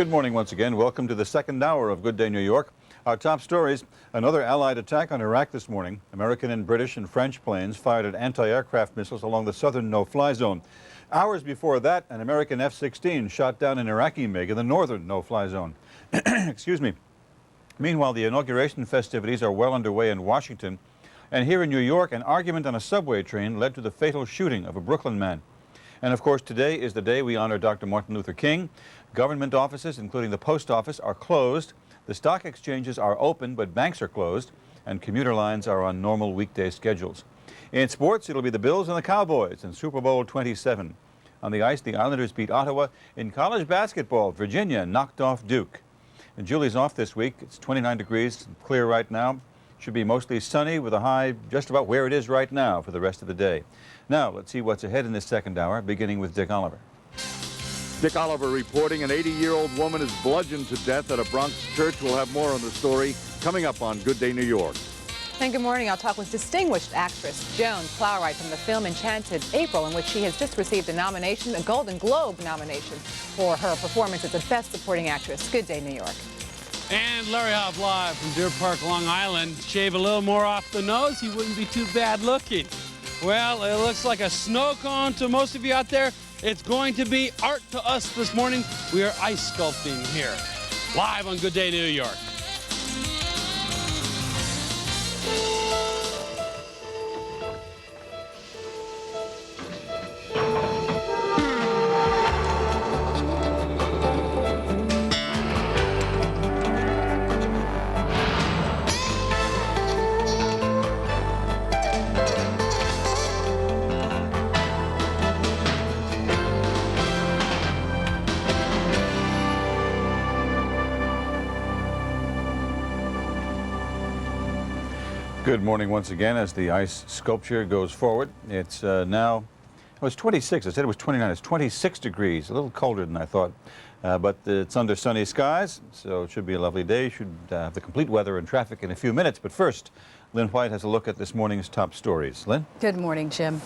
Good morning once again. Welcome to the second hour of Good Day New York. Our top stories: another Allied attack on Iraq this morning. American and British and French planes fired at anti-aircraft missiles along the southern no-fly zone. Hours before that, an American F-16 shot down an Iraqi MiG in the northern no-fly zone. Excuse me. Meanwhile, the inauguration festivities are well underway in Washington. And here in New York, an argument on a subway train led to the fatal shooting of a Brooklyn man. And of course, today is the day we honor Dr. Martin Luther King. Government offices, including the post office, are closed. The stock exchanges are open, but banks are closed. And commuter lines are on normal weekday schedules. In sports, it'll be the Bills and the Cowboys in Super Bowl 27. On the ice, the Islanders beat Ottawa. In college basketball, Virginia knocked off Duke. And Julie's off this week. It's 29 degrees, clear right now. Should be mostly sunny with a high just about where it is right now for the rest of the day. Now, let's see what's ahead in this second hour, beginning with Dick Oliver. Dick Oliver reporting an 80-year-old woman is bludgeoned to death at a Bronx church. We'll have more on the story coming up on Good Day New York. And good morning. I'll talk with distinguished actress Joan Plowright from the film Enchanted April, in which she has just received a nomination, a Golden Globe nomination, for her performance as the Best Supporting Actress. Good Day, New York. And Larry Hobb live from Deer Park, Long Island. Shave a little more off the nose, he wouldn't be too bad looking. Well, it looks like a snow cone to most of you out there. It's going to be art to us this morning. We are ice sculpting here, live on Good Day New York. Good morning once again as the ice sculpture goes forward. It's now, it was 26. I said it was 29. It's 26 degrees, a little colder than I thought. But it's under sunny skies, so it should be a lovely day. Should have the complete weather and traffic in a few minutes. But first, Lynn White has a look at this morning's top stories. Lynn? Good morning, Jim.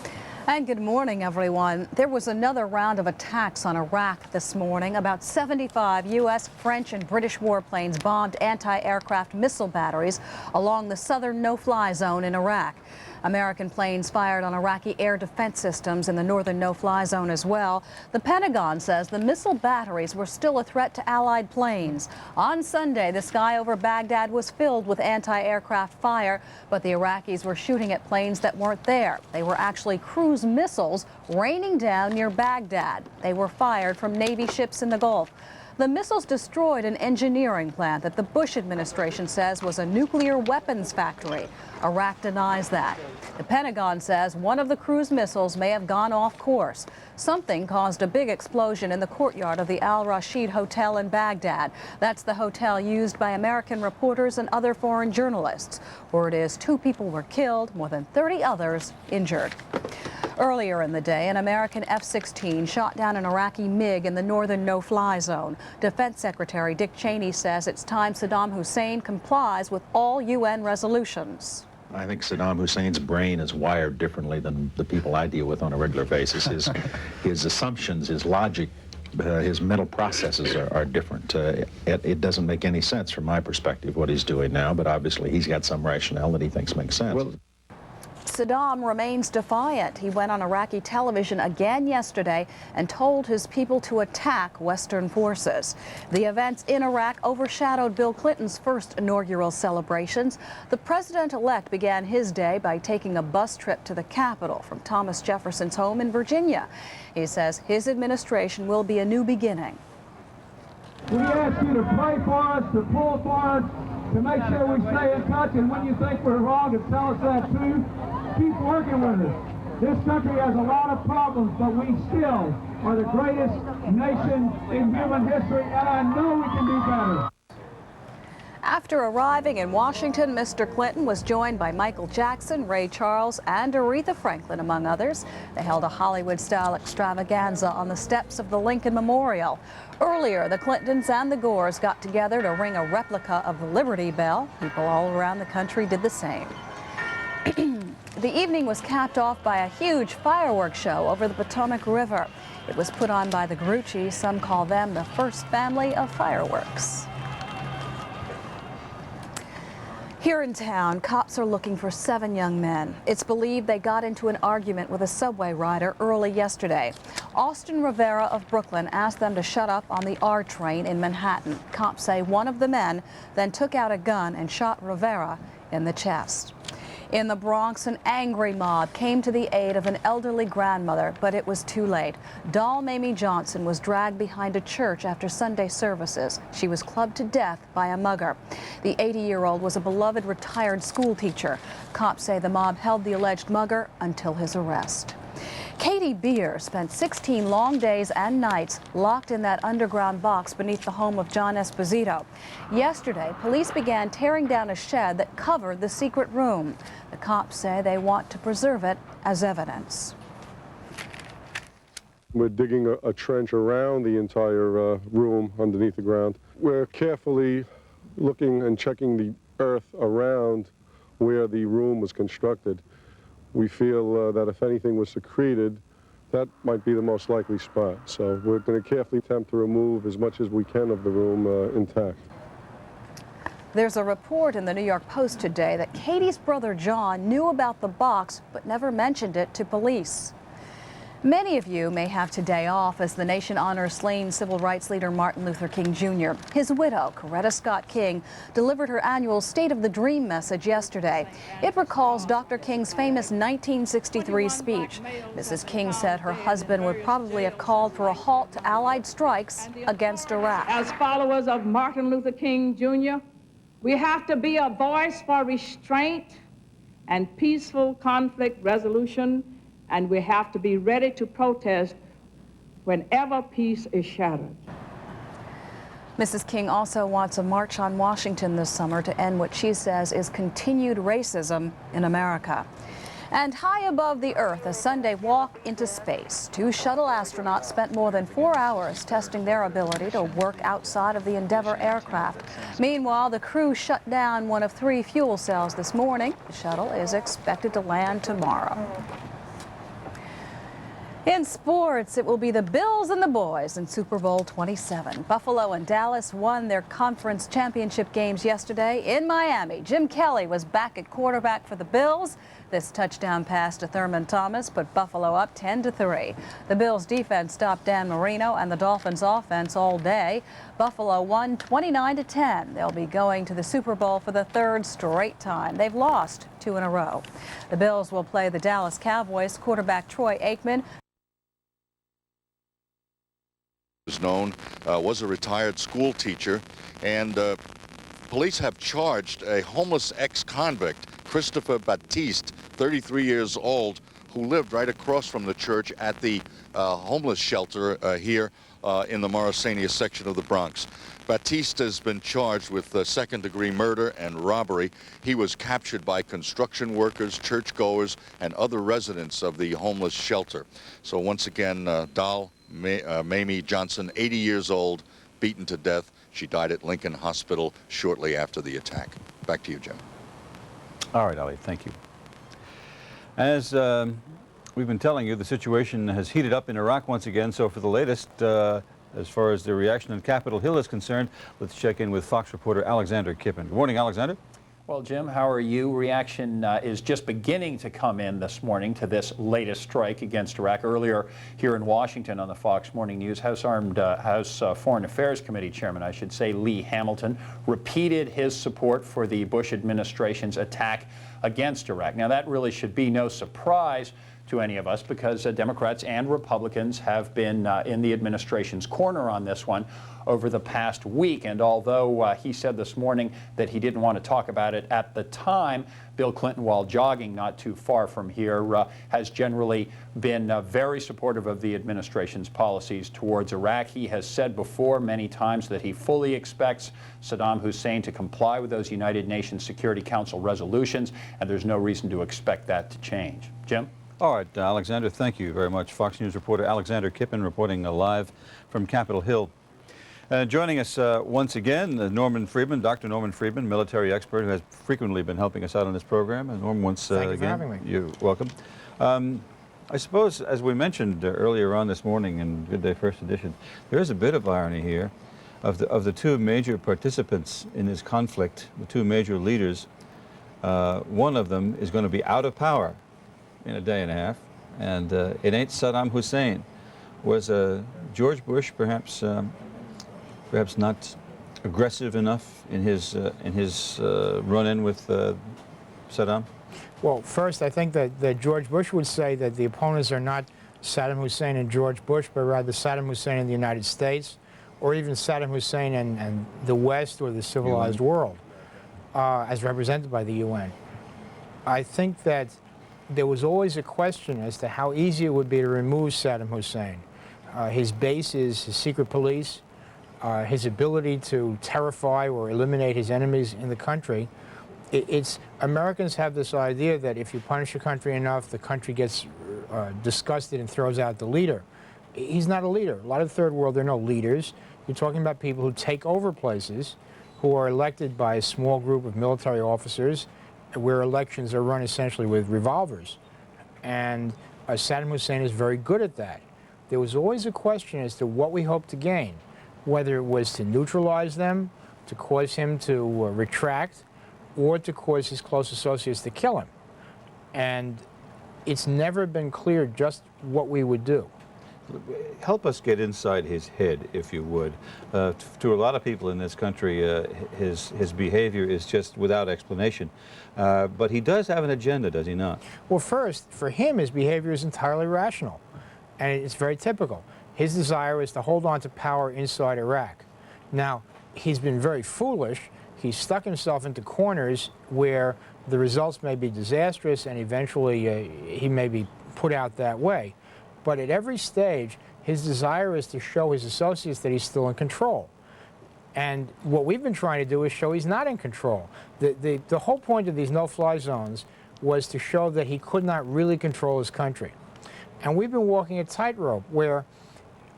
And good morning, everyone. There was another round of attacks on Iraq this morning. About 75 U.S., French, and British warplanes bombed anti-aircraft missile batteries along the southern no-fly zone in Iraq. American planes fired on Iraqi air defense systems in the northern no-fly zone as well. The Pentagon says the missile batteries were still a threat to Allied planes. On Sunday, the sky over Baghdad was filled with anti-aircraft fire, but the Iraqis were shooting at planes that weren't there. They were actually cruise missiles raining down near Baghdad. They were fired from Navy ships in the Gulf. The missiles destroyed an engineering plant that the Bush administration says was a nuclear weapons factory. Iraq denies that. The Pentagon says one of the cruise missiles may have gone off course. Something caused a big explosion in the courtyard of the Al Rashid Hotel in Baghdad. That's the hotel used by American reporters and other foreign journalists. Word is 2 people were killed, more than 30 others injured. Earlier in the day, an American F-16 shot down an Iraqi MiG in the northern no-fly zone. Defense Secretary Dick Cheney says it's time Saddam Hussein complies with all UN resolutions. I think Saddam Hussein's brain is wired differently than the people I deal with on a regular basis. His assumptions, his logic, his mental processes are different. It doesn't make any sense from my perspective what he's doing now, but obviously he's got some rationale that he thinks makes sense. Well, Saddam remains defiant. He went on Iraqi television again yesterday and told his people to attack Western forces. The events in Iraq overshadowed Bill Clinton's first inaugural celebrations. The president-elect began his day by taking a bus trip to the Capitol from Thomas Jefferson's home in Virginia. He says his administration will be a new beginning. We ask you to pray for us, to pull for us, to make sure we stay in touch, and when you think we're wrong, to tell us that too. Keep working with us. This country has a lot of problems, but we still are the greatest nation in human history, and I know we can do better. After arriving in Washington, Mr. Clinton was joined by Michael Jackson, Ray Charles, and Aretha Franklin, among others. They held a Hollywood-style extravaganza on the steps of the Lincoln Memorial. Earlier, the Clintons and the Gores got together to ring a replica of the Liberty Bell. People all around the country did the same. The evening was capped off by a huge fireworks show over the Potomac River. It was put on by the Grucci. Some call them the first family of fireworks. Here in town, cops are looking for 7 young men. It's believed they got into an argument with a subway rider early yesterday. Austin Rivera of Brooklyn asked them to shut up on the R train in Manhattan. Cops say one of the men then took out a gun and shot Rivera in the chest. In the Bronx, an angry mob came to the aid of an elderly grandmother, but it was too late. Doll Mamie Johnson was dragged behind a church after Sunday services. She was clubbed to death by a mugger. The 80-year-old was a beloved retired school teacher. Cops say the mob held the alleged mugger until his arrest. Katie Beer spent 16 long days and nights locked in that underground box beneath the home of John Esposito. Yesterday, police began tearing down a shed that covered the secret room. The cops say they want to preserve it as evidence. We're digging a trench around the entire room underneath the ground. We're carefully looking and checking the earth around where the room was constructed. We feel that if anything was secreted, that might be the most likely spot. So we're going to carefully attempt to remove as much as we can of the room intact. There's a report in the New York Post today that Katie's brother John knew about the box but never mentioned it to police. Many of you may have today off as the nation honors slain civil rights leader Martin Luther King Jr. His widow, Coretta Scott King, delivered her annual State of the Dream message yesterday. It recalls Dr. King's famous 1963 speech. Mrs. King said her husband would probably have called for a halt to Allied strikes against Iraq. As followers of Martin Luther King Jr., we have to be a voice for restraint and peaceful conflict resolution, and we have to be ready to protest whenever peace is shattered. Mrs. King also wants a march on Washington this summer to end what she says is continued racism in America. And high above the Earth, a Sunday walk into space. 2 shuttle astronauts spent more than 4 hours testing their ability to work outside of the Endeavour aircraft. Meanwhile, the crew shut down one of 3 fuel cells this morning. The shuttle is expected to land tomorrow. In sports, it will be the Bills and the boys in Super Bowl 27. Buffalo and Dallas won their conference championship games yesterday in Miami. Jim Kelly was back at quarterback for the Bills. This touchdown pass to Thurman Thomas put Buffalo up 10-3. The Bills defense stopped Dan Marino and the Dolphins offense all day. Buffalo won 29-10. They'll be going to the Super Bowl for the 3rd straight time. They've lost 2 in a row. The Bills will play the Dallas Cowboys. Quarterback Troy Aikman was a retired school teacher, and police have charged a homeless ex-convict, Christopher Batiste, 33 years old, who lived right across from the church at the homeless shelter here in the Morrisania section of the Bronx. Batiste has been charged with second-degree murder and robbery. He was captured by construction workers, churchgoers, and other residents of the homeless shelter. So once again, Doll Mamie Johnson, 80 years old, beaten to death. She died at Lincoln Hospital shortly after the attack. Back to you, Jim. All right, Ali, thank you. As we've been telling you, the situation has heated up in Iraq once again. So for the latest, as far as the reaction on Capitol Hill is concerned, let's check in with Fox reporter Alexander Kippen. Good morning, Alexander. Well, Jim, how are you? Reaction is just beginning to come in this morning to this latest strike against Iraq. Earlier here in Washington on the Fox Morning News, House Foreign Affairs Committee Chairman, I should say, Lee Hamilton, repeated his support for the Bush administration's attack against Iraq. Now, that really should be no surprise to any of us because Democrats and Republicans have been in the administration's corner on this one over the past week. And although he said this morning that he didn't want to talk about it at the time, Bill Clinton, while jogging not too far from here, has generally been very supportive of the administration's policies towards Iraq. He has said before many times that he fully expects Saddam Hussein to comply with those United Nations Security Council resolutions, and there's no reason to expect that to change. Jim? All right, Alexander, thank you very much. Fox News reporter Alexander Kippen reporting live from Capitol Hill. Joining us once again, Norman Friedman, Dr. Norman Friedman, military expert who has frequently been helping us out on this program. And Norm, once Thank you again, for having me. You're welcome. I suppose, as we mentioned earlier on this morning in Good Day First Edition, there is a bit of irony here of the two major participants in this conflict, the two major leaders. One of them is going to be out of power in a day and a half, and it ain't Saddam Hussein. Was George Bush perhaps not aggressive enough in his run-in with Saddam? Well, first, I think that George Bush would say that the opponents are not Saddam Hussein and George Bush, but rather Saddam Hussein and the United States, or even Saddam Hussein and the West or the civilized world, as represented by the UN. I think that there was always a question as to how easy it would be to remove Saddam Hussein. His bases, his secret police, his ability to terrify or eliminate his enemies in the country. Americans have this idea that if you punish a country enough, the country gets disgusted and throws out the leader. He's not a leader. A lot of the third world, there are no leaders. You're talking about people who take over places, who are elected by a small group of military officers, where elections are run essentially with revolvers. And Saddam Hussein is very good at that. There was always a question as to what we hoped to gain, whether it was to neutralize them, to cause him to retract, or to cause his close associates to kill him. And it's never been clear just what we would do. Help us get inside his head, if you would. To a lot of people in this country, his behavior is just without explanation. But he does have an agenda, does he not? Well, first, for him, his behavior is entirely rational, and it's very typical. His desire is to hold on to power inside Iraq. Now, he's been very foolish. He's stuck himself into corners where the results may be disastrous, and eventually he may be put out that way. But at every stage, his desire is to show his associates that he's still in control. And what we've been trying to do is show he's not in control. The whole point of these no-fly zones was to show that he could not really control his country. And we've been walking a tightrope where,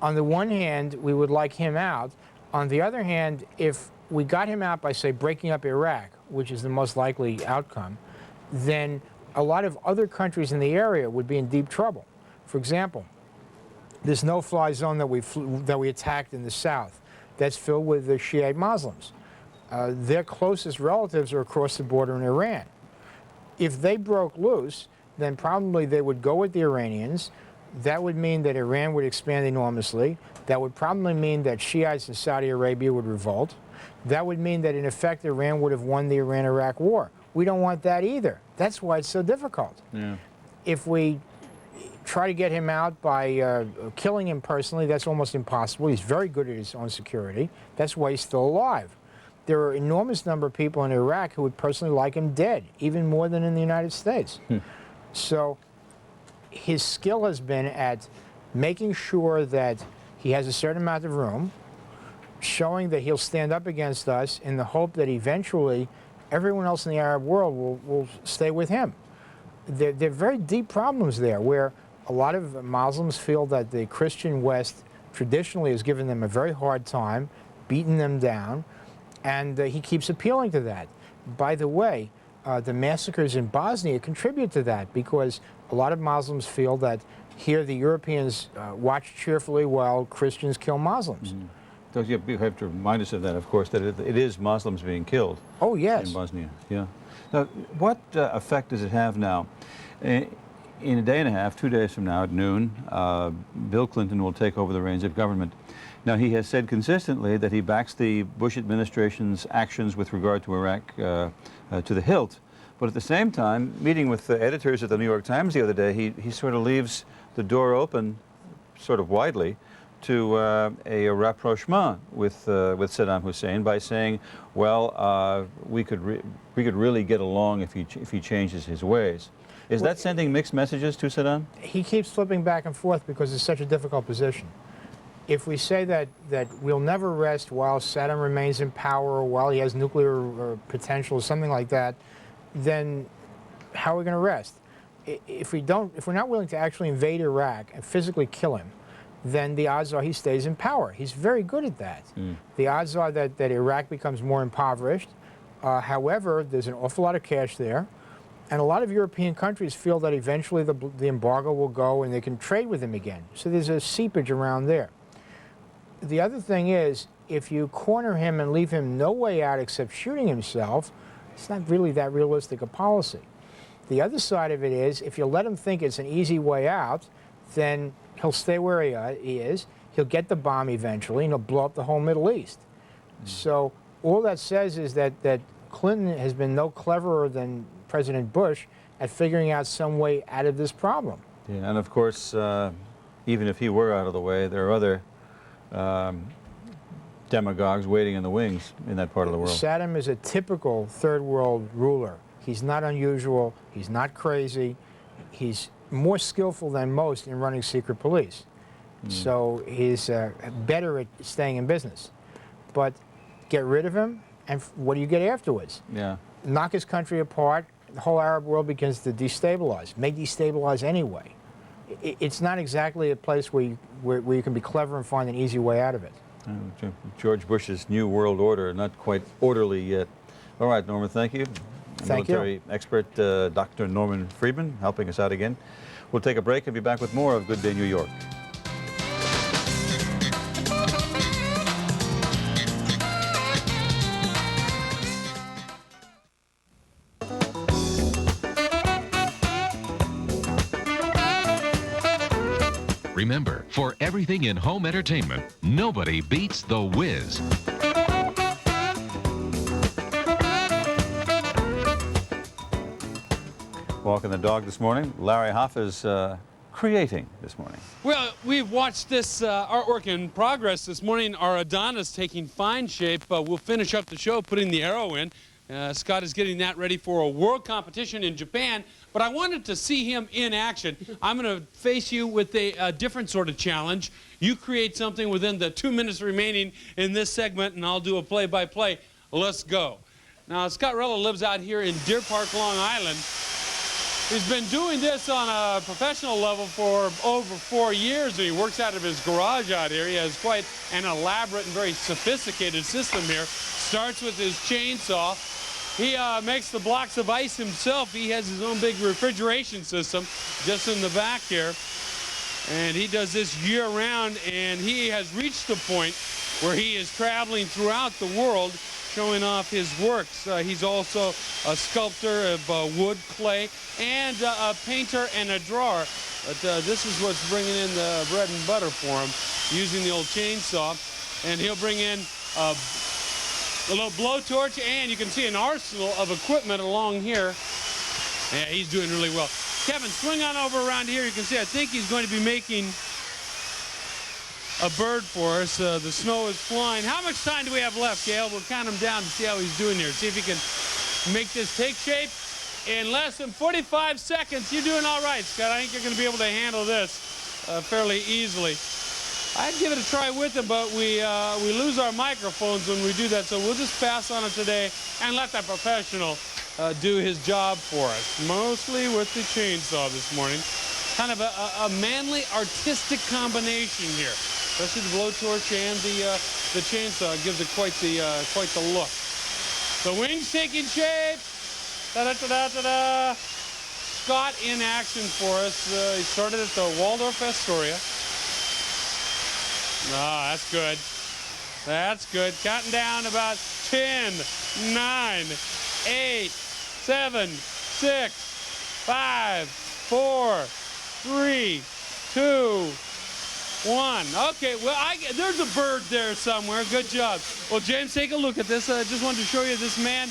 on the one hand, we would like him out. On the other hand, if we got him out by, say, breaking up Iraq, which is the most likely outcome, then a lot of other countries in the area would be in deep trouble. For example, this no-fly zone that we attacked in the south, that's filled with the Shiite Muslims. Their closest relatives are across the border in Iran. If they broke loose, then probably they would go with the Iranians. That would mean that Iran would expand enormously. That would probably mean that Shiites in Saudi Arabia would revolt. That would mean that, in effect, Iran would have won the Iran-Iraq war. We don't want that either. That's why it's so difficult. Yeah. If we try to get him out by killing him personally, that's almost impossible. He's very good at his own security. That's why he's still alive. There are an enormous number of people in Iraq who would personally like him dead, even more than in the United States. So his skill has been at making sure that he has a certain amount of room, showing that he'll stand up against us in the hope that eventually everyone else in the Arab world will stay with him. There are very deep problems there where a lot of Muslims feel that the Christian West traditionally has given them a very hard time, beaten them down, and he keeps appealing to that. By the way, the massacres in Bosnia contribute to that because a lot of Muslims feel that here the Europeans watch cheerfully while Christians kill Muslims. Mm-hmm. So you have to remind us of that, of course, that it is Muslims being killed. Oh, yes. In Bosnia, yeah. Now, what effect does it have now? In a day and a half, 2 days from now at noon, Bill Clinton will take over the reins of government. Now, he has said consistently that he backs the Bush administration's actions with regard to Iraq to the hilt. But at the same time, meeting with the editors at the New York Times the other day, he sort of leaves the door open, sort of widely, to a rapprochement with Saddam Hussein by saying, well, we could really get along if he changes his ways. Is that sending mixed messages to Saddam? He keeps flipping back and forth because it's such a difficult position. If we say that we'll never rest while Saddam remains in power or while he has nuclear potential or something like that, then how are we going to rest? If we're not willing to actually invade Iraq and physically kill him, then the odds are he stays in power. He's very good at that. The odds are that Iraq becomes more impoverished. However, there's an awful lot of cash there. And a lot of European countries feel that eventually the embargo will go and they can trade with him again. So there's a seepage around there. The other thing is, if you corner him and leave him no way out except shooting himself, it's not really that realistic a policy. The other side of it is, if you let him think it's an easy way out, then he'll stay where he is, he'll get the bomb eventually, and he'll blow up the whole Middle East. So all that says is that Clinton has been no cleverer than President Bush at figuring out some way out of this problem. Yeah, and of course, even if he were out of the way, there are other demagogues waiting in the wings in that part of the world. Saddam is a typical third world ruler. He's not unusual, he's not crazy, he's more skillful than most in running secret police. So he's better at staying in business. But get rid of him, and what do you get afterwards? Yeah. Knock his country apart, the whole Arab world begins to destabilize, may destabilize anyway. It's not exactly a place where you can be clever and find an easy way out of it. George Bush's New World Order, not quite orderly yet. All right, Norman, thank you. Thank Military you. expert Dr. Norman Friedman helping us out again. We'll take a break and be back with more of Good Day New York. Remember, for everything in home entertainment, nobody beats The Wiz. Walking the dog this morning. Larry Hoff is creating this morning. Well, we've watched this artwork in progress this morning. Our Adonis taking fine shape. We'll finish up the show putting the arrow in. Scott is getting that ready for a world competition in Japan, but I wanted to see him in action. I'm going to face you with a different sort of challenge. You create something within the 2 minutes remaining in this segment, and I'll do a play-by-play. Let's go. Now, Scott Rella lives out here in Deer Park, Long Island. He's been doing this on a professional level for over 4 years, and he works out of his garage out here. He has quite an elaborate and very sophisticated system here. Starts with his chainsaw. He makes the blocks of ice himself. He has his own big refrigeration system just in the back here. And he does this year-round, and he has reached the point where he is traveling throughout the world showing off his works. He's also a sculptor of wood, clay, and a painter and a drawer. But this is what's bringing in the bread and butter for him, using the old chainsaw. And he'll bring in a little blowtorch, and you can see an arsenal of equipment along here. Yeah, he's doing really well. Kevin, swing on over around here. You can see, I think he's going to be making a bird for us. The snow is flying. How much time do we have left, Gail? We'll count him down to see how he's doing here. See if he can make this take shape in less than 45 seconds. You're doing all right, Scott. I think you're going to be able to handle this fairly easily. I'd give it a try with him, but we lose our microphones when we do that, so we'll just pass on it today and let the professional do his job for us, mostly with the chainsaw this morning. Kind of a manly, artistic combination here, especially the blowtorch and the chainsaw. It gives it quite the look. The wings taking shape. Da-da-da-da-da-da. Scott in action for us. He started at the Waldorf Astoria. Ah, that's good. That's good. Counting down about 10, 9, 8, 7, 6, 5, 4, 3, 2, 1. Okay, well, there's a bird there somewhere. Good job. Well, James, take a look at this. I just wanted to show you this man,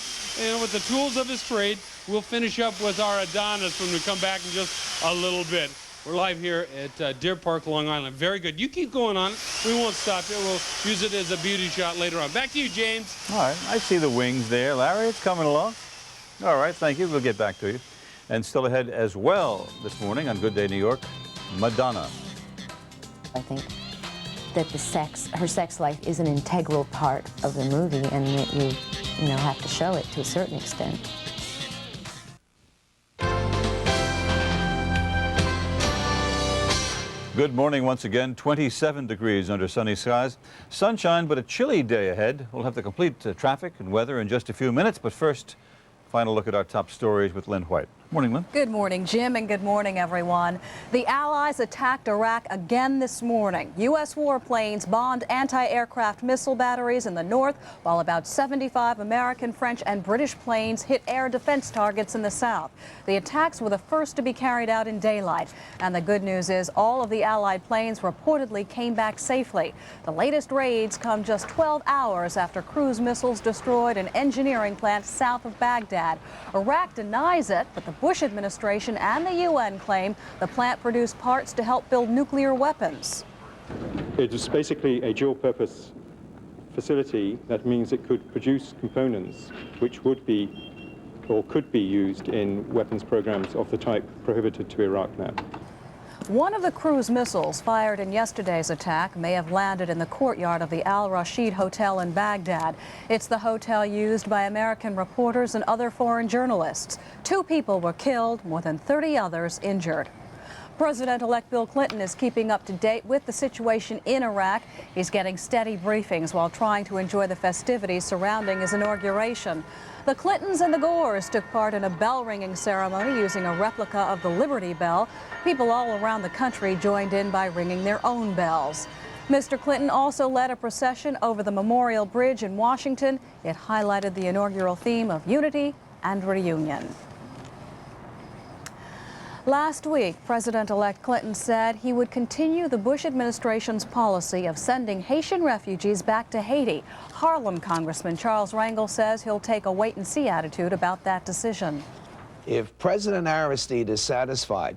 with the tools of his trade. We'll finish up with our Adonis when we come back in just a little bit. We're live here at Deer Park, Long Island. Very good. You keep going on it. We won't stop you. We'll use it as a beauty shot later on. Back to you, James. All right, I see the wings there, Larry. It's coming along. All right, thank you. We'll get back to you. And still ahead as well this morning on Good Day New York, Madonna. I think that her sex life is an integral part of the movie, and that you have to show it to a certain extent. Good morning once again. 27 degrees under sunny skies. Sunshine, but a chilly day ahead. We'll have the complete traffic and weather in just a few minutes, but first, final look at our top stories with Lynn White. Morning, Lynn. Good morning, Jim, and good morning, everyone. The Allies attacked Iraq again this morning. U.S. warplanes bombed anti-aircraft missile batteries in the north, while about 75 American, French, and British planes hit air defense targets in the south. The attacks were the first to be carried out in daylight. And the good news is all of the Allied planes reportedly came back safely. The latest raids come just 12 hours after cruise missiles destroyed an engineering plant south of Baghdad. Iraq denies it, but the Bush administration and the UN claim the plant produced parts to help build nuclear weapons. It is basically a dual-purpose facility. That means it could produce components which would be or could be used in weapons programs of the type prohibited to Iraq now. One of the cruise missiles fired in yesterday's attack may have landed in the courtyard of the Al Rashid Hotel in Baghdad. It's the hotel used by American reporters and other foreign journalists. 2 people were killed, more than 30 others injured. President-elect Bill Clinton is keeping up to date with the situation in Iraq. He's getting steady briefings while trying to enjoy the festivities surrounding his inauguration. The Clintons and the Gores took part in a bell-ringing ceremony using a replica of the Liberty Bell. People all around the country joined in by ringing their own bells. Mr. Clinton also led a procession over the Memorial Bridge in Washington. It highlighted the inaugural theme of unity and reunion. Last week, President-elect Clinton said he would continue the Bush administration's policy of sending Haitian refugees back to Haiti. Harlem Congressman Charles Rangel says he'll take a wait-and-see attitude about that decision. If President Aristide is satisfied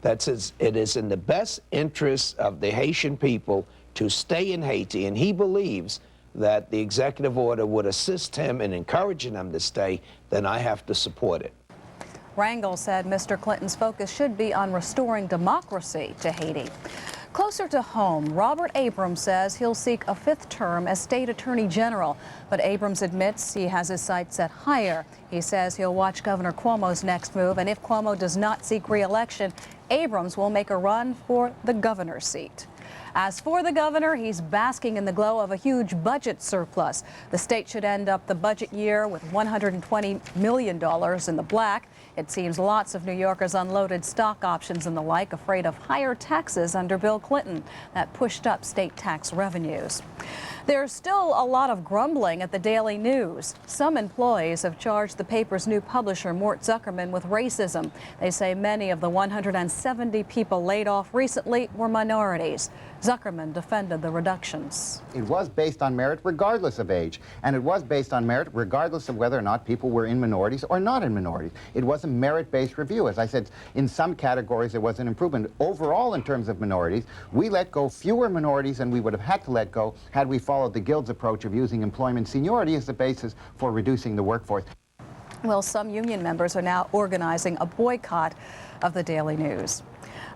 that it is in the best interest of the Haitian people to stay in Haiti, and he believes that the executive order would assist him in encouraging them to stay, then I have to support it. Rangel said Mr. Clinton's focus should be on restoring democracy to Haiti. Closer to home, Robert Abrams says he'll seek a 5th term as state attorney general, but Abrams admits he has his sights set higher. He says he'll watch Governor Cuomo's next move, and if Cuomo does not seek re-election, Abrams will make a run for the governor's seat. As for the governor, he's basking in the glow of a huge budget surplus. The state should end up the budget year with $120 million in the black. It seems lots of New Yorkers unloaded stock options and the like, afraid of higher taxes under Bill Clinton. That pushed up state tax revenues. There's still a lot of grumbling at the Daily News. Some employees have charged the paper's new publisher, Mort Zuckerman, with racism. They say many of the 170 people laid off recently were minorities. Zuckerman defended the reductions. It was based on merit regardless of age, and it was based on merit regardless of whether or not people were in minorities or not in minorities. It was a merit-based review. As I said, in some categories there was an improvement. Overall, in terms of minorities, we let go fewer minorities than we would have had to let go had we followed the Guild's approach of using employment seniority as the basis for reducing the workforce. Well, some union members are now organizing a boycott of the Daily News.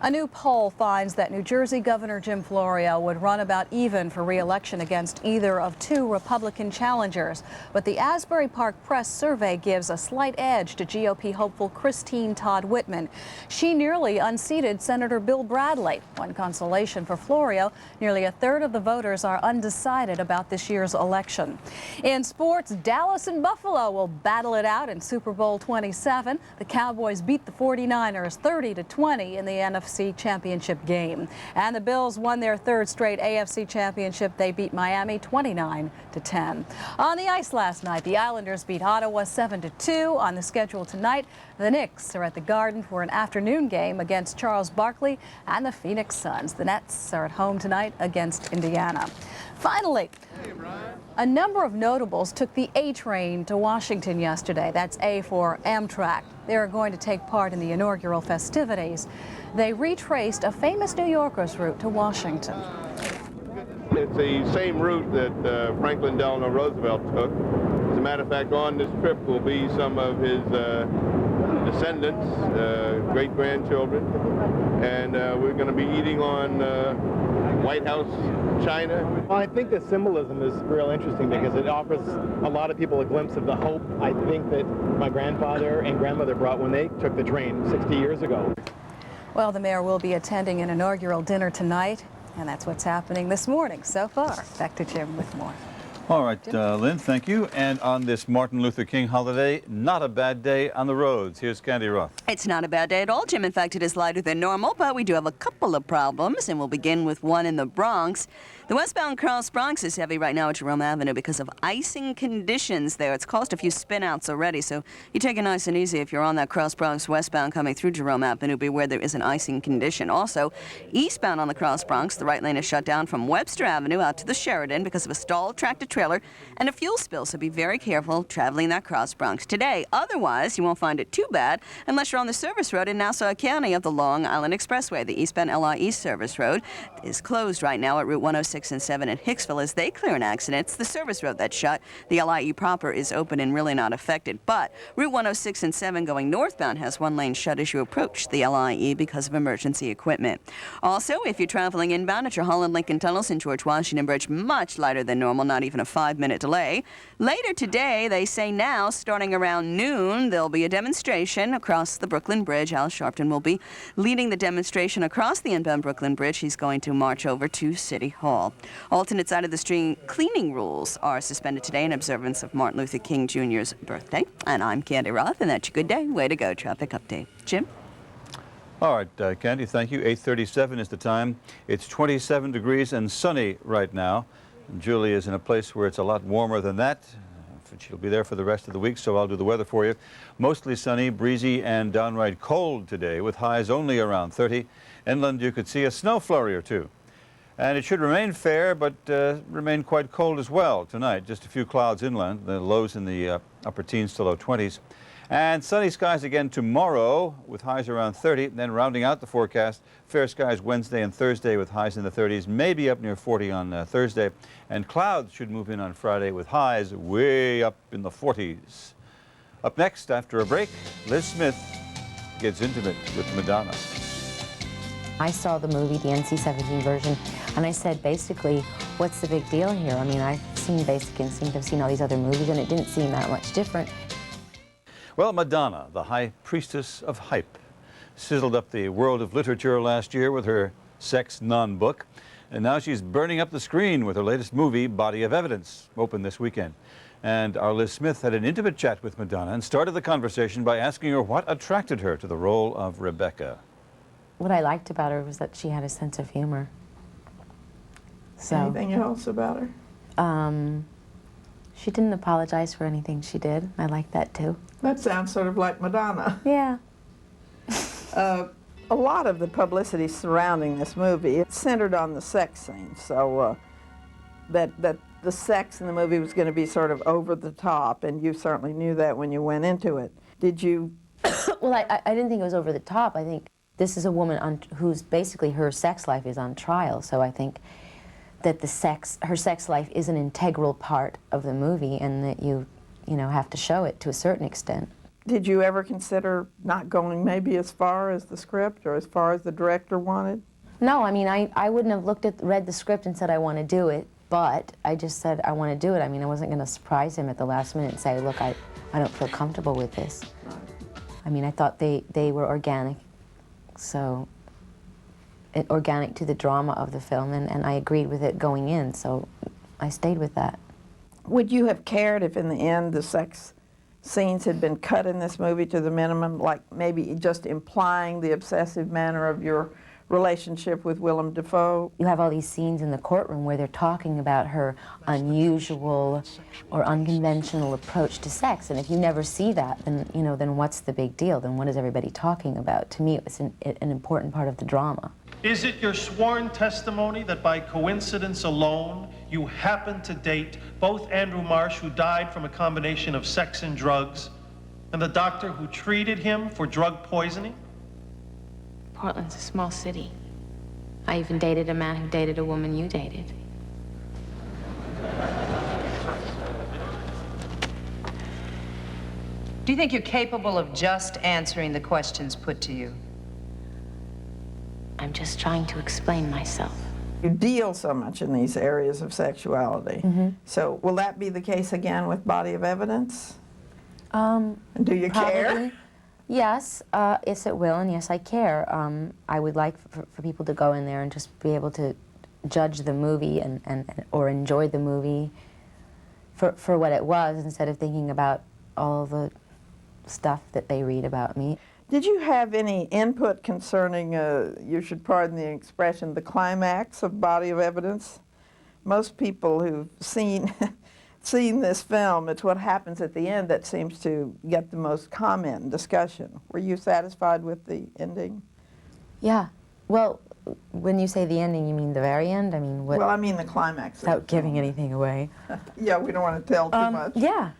A new poll finds that New Jersey Governor Jim Florio would run about even for re-election against either of 2 Republican challengers. But the Asbury Park Press survey gives a slight edge to GOP hopeful Christine Todd Whitman. She nearly unseated Senator Bill Bradley. One consolation for Florio, nearly 1/3 of the voters are undecided about this year's election. In sports, Dallas and Buffalo will battle it out in Super Bowl 27. The Cowboys beat the 49ers 30-20 in the NFC Championship game. And the Bills won their 3rd straight AFC Championship. They beat Miami 29-10. On the ice last night, the Islanders beat Ottawa 7-2. On the schedule tonight, the Knicks are at the Garden for an afternoon game against Charles Barkley and the Phoenix Suns. The Nets are at home tonight against Indiana. Finally, a number of notables took the A train to Washington yesterday. That's A for Amtrak. They are going to take part in the inaugural festivities. They retraced a famous New Yorker's route to Washington. It's the same route that Franklin Delano Roosevelt took. As a matter of fact, on this trip will be some of his descendants, great-grandchildren, and we're going to be eating on White House china. Well, I think the symbolism is real interesting because it offers a lot of people a glimpse of the hope I think that my grandfather and grandmother brought when they took the train 60 years ago. Well, the mayor will be attending an inaugural dinner tonight, and that's what's happening this morning so far. Back to Jim with more. All right, Lynn, thank you. And on this Martin Luther King holiday, not a bad day on the roads. Here's Candy Roth. It's not a bad day at all, Jim. In fact, it is lighter than normal, but we do have a couple of problems, and we'll begin with one in the Bronx. The westbound Cross Bronx is heavy right now at Jerome Avenue because of icing conditions there. It's caused a few spinouts already, so you take it nice and easy if you're on that Cross Bronx westbound coming through Jerome Avenue. Beware there is an icing condition. Also, eastbound on the Cross Bronx, the right lane is shut down from Webster Avenue out to the Sheridan because of a stalled tractor-trailer and a fuel spill, so be very careful traveling that Cross Bronx today. Otherwise, you won't find it too bad unless you're on the service road in Nassau County of the Long Island Expressway. The eastbound LI East service road is closed right now at Route 106 and 7 in Hicksville as they clear an accident. It's the service road that's shut. The LIE proper is open and really not affected, but Route 106 and 7 going northbound has one lane shut as you approach the LIE because of emergency equipment. Also, if you're traveling inbound at your Holland Lincoln Tunnels and George Washington Bridge, much lighter than normal, not even a 5-minute delay. Later today, they say now, starting around noon, there'll be a demonstration across the Brooklyn Bridge. Al Sharpton will be leading the demonstration across the inbound Brooklyn Bridge. He's going to march over to City Hall. Alternate side of the street cleaning rules are suspended today in observance of Martin Luther King Jr.'s birthday. And I'm Candy Roth, and that's your good day. Way to go, traffic update. Jim? All right, Candy, thank you. 8:37 is the time. It's 27 degrees and sunny right now. And Julie is in a place where it's a lot warmer than that. She'll be there for the rest of the week, so I'll do the weather for you. Mostly sunny, breezy, and downright cold today, with highs only around 30. Inland, you could see a snow flurry or two. And it should remain fair, but remain quite cold as well tonight. Just a few clouds inland, the lows in the upper teens to low 20s. And sunny skies again tomorrow with highs around 30. Then rounding out the forecast, fair skies Wednesday and Thursday with highs in the 30s, maybe up near 40 on Thursday. And clouds should move in on Friday with highs way up in the 40s. Up next, after a break, Liz Smith gets intimate with Madonna. I saw the movie, the NC-17 version, and I said, basically, what's the big deal here? I mean, I've seen Basic Instinct, I've seen all these other movies, and it didn't seem that much different. Well, Madonna, the high priestess of hype, sizzled up the world of literature last year with her sex non-book, and now she's burning up the screen with her latest movie, Body of Evidence, open this weekend. And our Liz Smith had an intimate chat with Madonna and started the conversation by asking her what attracted her to the role of Rebecca. What I liked about her was that she had a sense of humor. So, anything else about her? She didn't apologize for anything she did. I like that too. That sounds sort of like Madonna. Yeah. A lot of the publicity surrounding this movie, it's centered on the sex scene. So that the sex in the movie was going to be sort of over the top, and you certainly knew that when you went into it. Did you? Well, I didn't think it was over the top. I think this is a woman who's basically her sex life is on trial. So I think that her sex life is an integral part of the movie, and that you have to show it to a certain extent. Did you ever consider not going maybe as far as the script or as far as the director wanted? No, I mean, I wouldn't have read the script and said I want to do it, but I just said I want to do it. I mean, I wasn't going to surprise him at the last minute and say, look, I don't feel comfortable with this. I mean, I thought they were organic, so organic to the drama of the film, and I agreed with it going in, so I stayed with that. Would you have cared if in the end the sex scenes had been cut in this movie to the minimum, like maybe just implying the obsessive manner of your relationship with Willem Dafoe? You have all these scenes in the courtroom where they're talking about her unusual or unconventional approach to sex, and if you never see that, then what's the big deal? Then what is everybody talking about? To me, it was an important part of the drama. Is it your sworn testimony that by coincidence alone, you happened to date both Andrew Marsh, who died from a combination of sex and drugs, and the doctor who treated him for drug poisoning? Portland's a small city. I even dated a man who dated a woman you dated. Do you think you're capable of just answering the questions put to you? I'm just trying to explain myself. You deal so much in these areas of sexuality. So will that be the case again with Body of Evidence? Do you care? Yes, yes it will, and yes I care. I would like for people to go in there and just be able to judge the movie or enjoy the movie for what it was, instead of thinking about all the stuff that they read about me. Did you have any input concerning, you should pardon the expression, the climax of Body of Evidence? Most people who've seen this film, it's what happens at the end that seems to get the most comment and discussion. Were you satisfied with the ending? Yeah. Well, when you say the ending, you mean the very end? I mean, what? Well, I mean the climax. Without giving anything away. Yeah, we don't want to tell too much. Yeah.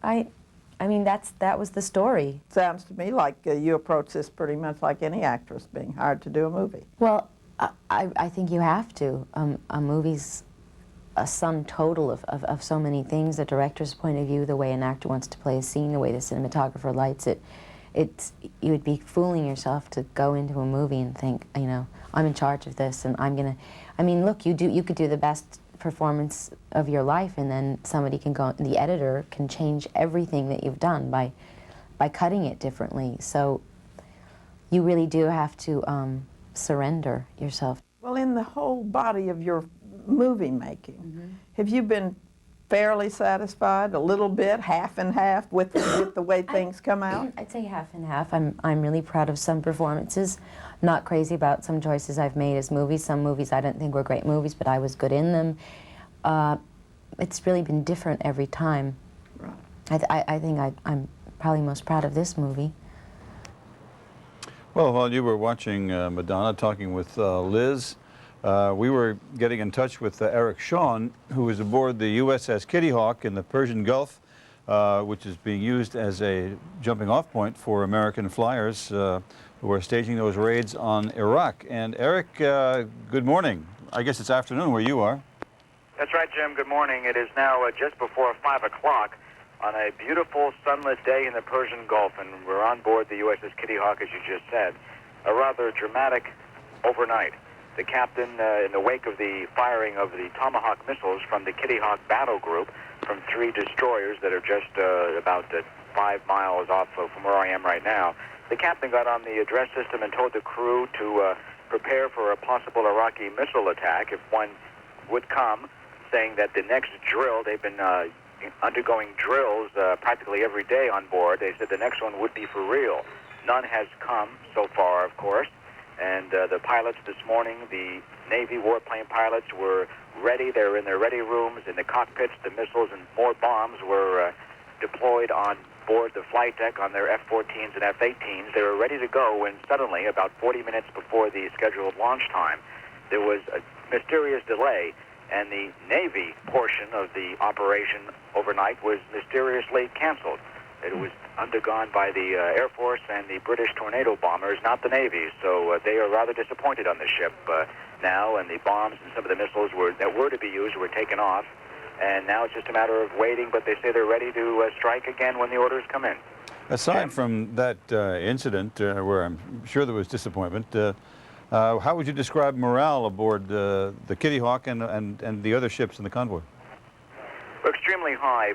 I mean, that was the story. Sounds to me like you approach this pretty much like any actress being hired to do a movie. Well, I think you have to. A movie's a sum total of so many things, the director's point of view, the way an actor wants to play a scene, the way the cinematographer lights it. You would be fooling yourself to go into a movie and think, you know, I'm in charge of this and I'm gonna, I mean, look, you could do the best performance of your life, and then somebody can go, the editor can change everything that you've done by cutting it differently. So you really do have to surrender yourself. Well, in the whole body of your movie making, have you been fairly satisfied, a little bit, half and half, with the way things come out? I'd say half and half. I'm really proud of some performances. Not crazy about some choices I've made as movies. Some movies I didn't think were great movies, but I was good in them. It's really been different every time. Right. I think I'm probably most proud of this movie. Well, while you were watching Madonna talking with Liz, we were getting in touch with Eric Shawn, who is aboard the USS Kitty Hawk in the Persian Gulf, which is being used as a jumping-off point for American flyers who are staging those raids on Iraq. And Eric, good morning. I guess it's afternoon where you are. That's right, Jim. Good morning. It is now just before 5 o'clock on a beautiful sunlit day in the Persian Gulf, and we're on board the USS Kitty Hawk, as you just said. A rather dramatic overnight. The captain, in the wake of the firing of the Tomahawk missiles from the Kitty Hawk battle group from 3 destroyers that are just about 5 miles off from where I am right now, the captain got on the address system and told the crew to prepare for a possible Iraqi missile attack if one would come, saying that the next drill, they've been undergoing drills practically every day on board. They said the next one would be for real. None has come so far, of course. And the pilots this morning, the Navy warplane pilots, were ready. They were in their ready rooms. In the cockpits, the missiles and more bombs were deployed on board the flight deck on their F-14s and F-18s. They were ready to go when suddenly, about 40 minutes before the scheduled launch time, there was a mysterious delay, and the Navy portion of the operation overnight was mysteriously canceled. It was undergone by the Air Force and the British Tornado bombers, not the Navy. So they are rather disappointed on the ship now, and the bombs and some of the missiles that were to be used were taken off. And now it's just a matter of waiting, but they say they're ready to strike again when the orders come in. Aside from that incident, where I'm sure there was disappointment, how would you describe morale aboard the Kitty Hawk and the other ships in the convoy? Extremely high.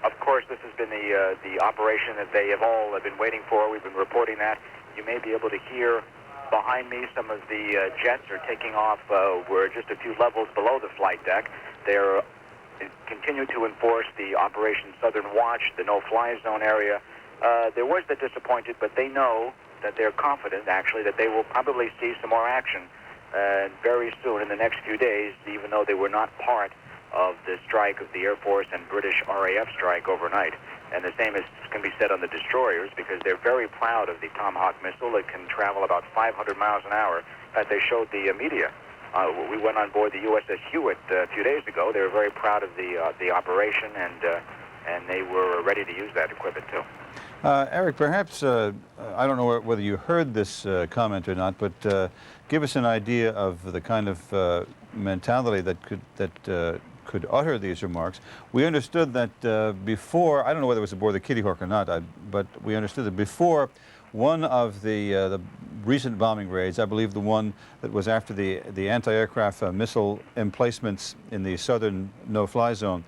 Of course, this has been the operation that they have all been waiting for. We've been reporting that. You may be able to hear behind me some of the jets are taking off. We're just a few levels below the flight deck. They're continue to enforce the Operation Southern Watch, the no-fly zone area. There was the disappointed, but they know that they're confident, actually, that they will probably see some more action very soon in the next few days, even though they were not part of the strike of the Air Force and British RAF strike overnight. And the same can be said on the destroyers, because they're very proud of the Tomahawk missile. It can travel about 500 miles an hour. In fact, they showed the media. We went on board the USS Hewitt a few days ago. They were very proud of the operation, and they were ready to use that equipment too. Eric, perhaps, I don't know whether you heard this comment or not, but give us an idea of the kind of mentality that could utter these remarks. We understood that before, I don't know whether it was aboard the Kitty Hawk or not, but we understood that before one of the recent bombing raids, I believe the one that was after the anti-aircraft missile emplacements in the southern no-fly zone,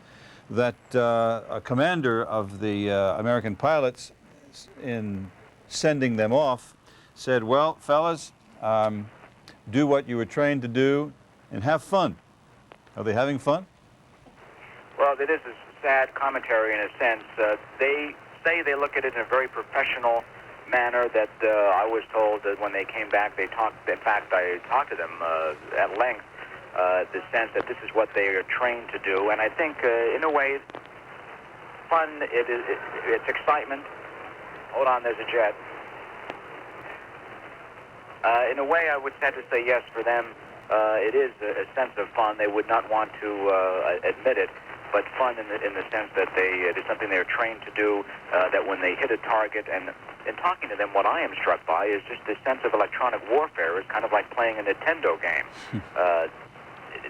that a commander of the American pilots in sending them off, said, well, fellas, do what you were trained to do and have fun. Are they having fun? Well, it is a sad commentary in a sense. They say they look at it in a very professional manner. That I was told that when they came back, they talked. In fact, I talked to them at length. The sense that this is what they are trained to do, and I think, in a way, fun. It's excitement. Hold on, there's a jet. In a way, I would tend to say yes for them. It is a sense of fun. They would not want to admit it, but fun in the sense that it is something they're trained to do, that when they hit a target, and in talking to them, what I am struck by is just this sense of electronic warfare. It's kind of like playing a Nintendo game.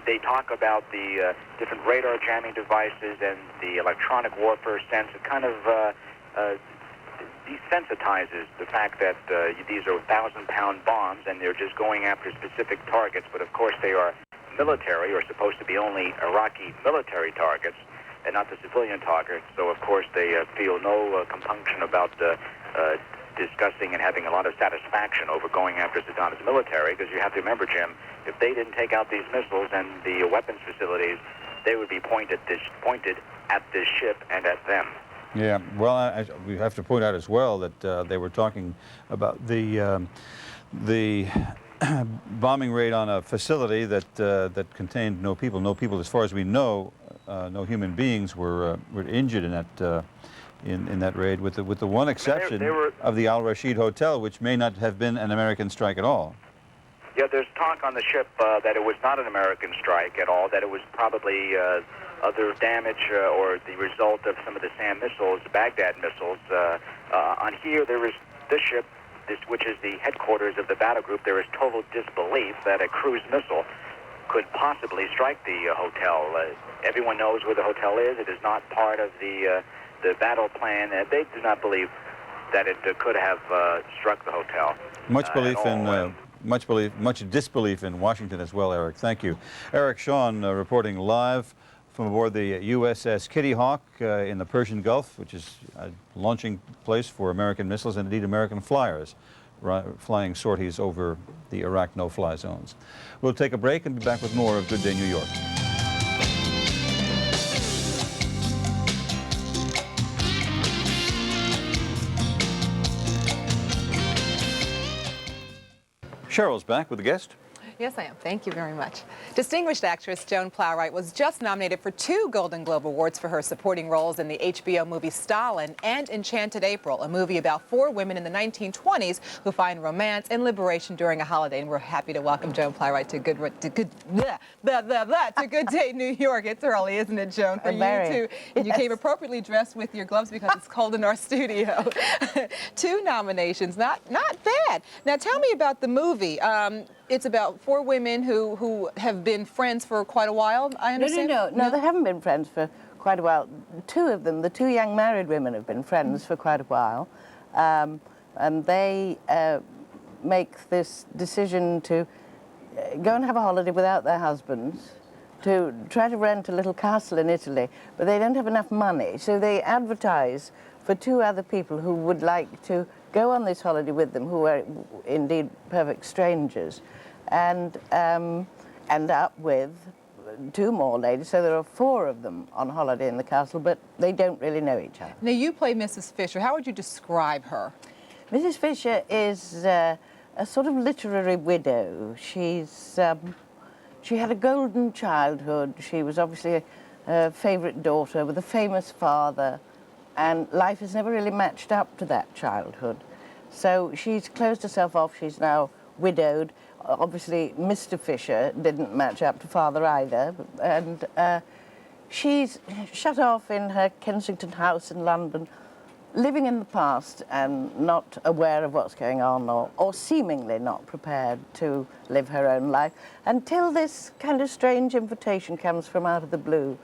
They talk about the different radar jamming devices and the electronic warfare sense. It kind of desensitizes the fact that these are 1,000-pound bombs and they're just going after specific targets, but of course they are military, or supposed to be only Iraqi military targets and not the civilian targets. So of course they feel no compunction about discussing and having a lot of satisfaction over going after Saddam's military, because you have to remember, Jim, if they didn't take out these missiles and the weapons facilities, they would be pointed at this ship and at them. Yeah, well, we have to point out as well that they were talking about the bombing raid on a facility that contained no people. No people, as far as we know, no human beings were injured in that in that raid, with the one exception of the Al Rashid Hotel, which may not have been an American strike at all. Yeah, there's talk on the ship that it was not an American strike at all, that it was probably other damage or the result of some of the SAM missiles, Baghdad missiles. On here, there is this ship, which is the headquarters of the battle group. There is total disbelief that a cruise missile could possibly strike the hotel. Everyone knows where the hotel is. It is not part of the battle plan. They do not believe that it could have struck the hotel. Much belief in. Much disbelief in Washington as well, Eric. Thank you. Eric Shawn reporting live from aboard the USS Kitty Hawk in the Persian Gulf, which is a launching place for American missiles and indeed American flyers flying sorties over the Iraq no-fly zones. We'll take a break and be back with more of Good Day New York. Cheryl's back with a guest. Yes, I am. Thank you very much. Distinguished actress Joan Plowright was just nominated for 2 Golden Globe Awards for her supporting roles in the HBO movie Stalin and Enchanted April, a movie about 4 women in the 1920s who find romance and liberation during a holiday. And we're happy to welcome Joan Plowright to Good Day New York. It's early, isn't it, Joan? For you too. And you came appropriately dressed with your gloves because it's cold in our studio. 2 nominations, not bad. Now tell me about the movie. It's about 4 women who have been friends for quite a while, I understand? No, they haven't been friends for quite a while. 2 of them, the 2 young married women, have been friends for quite a while. And they make this decision to go and have a holiday without their husbands, to try to rent a little castle in Italy, but they don't have enough money. So they advertise for 2 other people who would like to go on this holiday with them, who are indeed perfect strangers, and end up with 2 more ladies. So there are 4 of them on holiday in the castle, but they don't really know each other. Now, you play Mrs. Fisher. How would you describe her? Mrs. Fisher is a sort of literary widow. She had a golden childhood. She was obviously a favourite daughter with a famous father, and life has never really matched up to that childhood. So she's closed herself off. She's now widowed. Obviously, Mr. Fisher didn't match up to father either, and she's shut off in her Kensington house in London, living in the past and not aware of what's going on, or seemingly not prepared to live her own life, until this kind of strange invitation comes from out of the blue,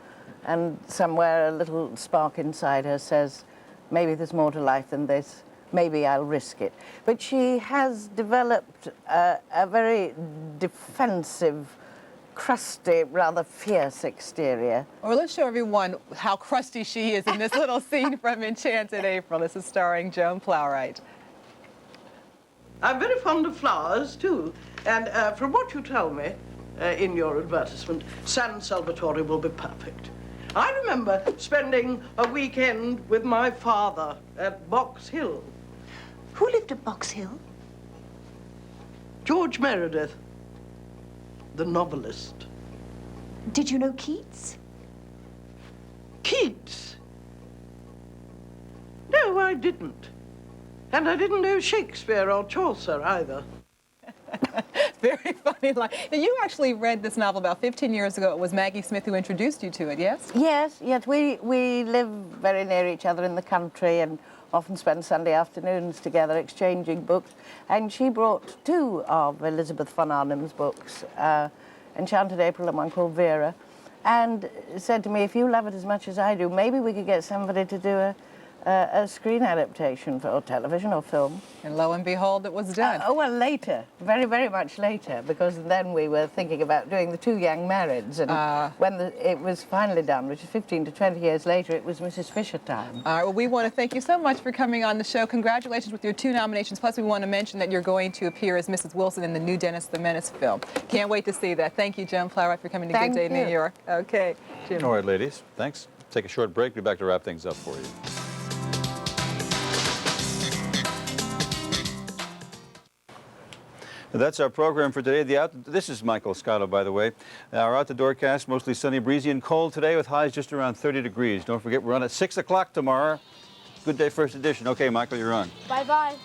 and somewhere a little spark inside her says, maybe there's more to life than this. Maybe I'll risk it. But she has developed a very defensive crusty, rather fierce exterior. Well, let's show everyone how crusty she is in this little scene from Enchanted April. This is starring Joan Plowright. I'm very fond of flowers, too. And from what you tell me in your advertisement, San Salvatore will be perfect. I remember spending a weekend with my father at Box Hill. Who lived at Box Hill? George Meredith, the novelist. Did you know Keats? Keats? No, I didn't. And I didn't know Shakespeare or Chaucer either. Very funny line. Now, you actually read this novel about 15 years ago. It was Maggie Smith who introduced you to it, yes? Yes, yes. We live very near each other in the country and often spend Sunday afternoons together exchanging books. And she brought two of Elizabeth von Arnim's books, Enchanted April and one called Vera, and said to me, if you love it as much as I do, maybe we could get somebody to do a screen adaptation for television or film. And lo and behold, it was done. Oh, well, later. Very, very much later, because then we were thinking about doing The Two Young Marrieds, and when it was finally done, which is 15 to 20 years later, it was Mrs. Fisher time. All right, well, we want to thank you so much for coming on the show. Congratulations with your 2 nominations. Plus, we want to mention that you're going to appear as Mrs. Wilson in the new Dennis the Menace film. Can't wait to see that. Thank you, Joan Plowright, for coming to Good Day New York. Okay, Jim. All right, ladies, thanks. Take a short break. Be back to wrap things up for you. That's our program for today. This is Michael Scotto, by the way. Our out-the-door cast, mostly sunny, breezy, and cold today with highs just around 30 degrees. Don't forget, we're on at 6 o'clock tomorrow. Good Day First Edition. Okay, Michael, you're on. Bye-bye.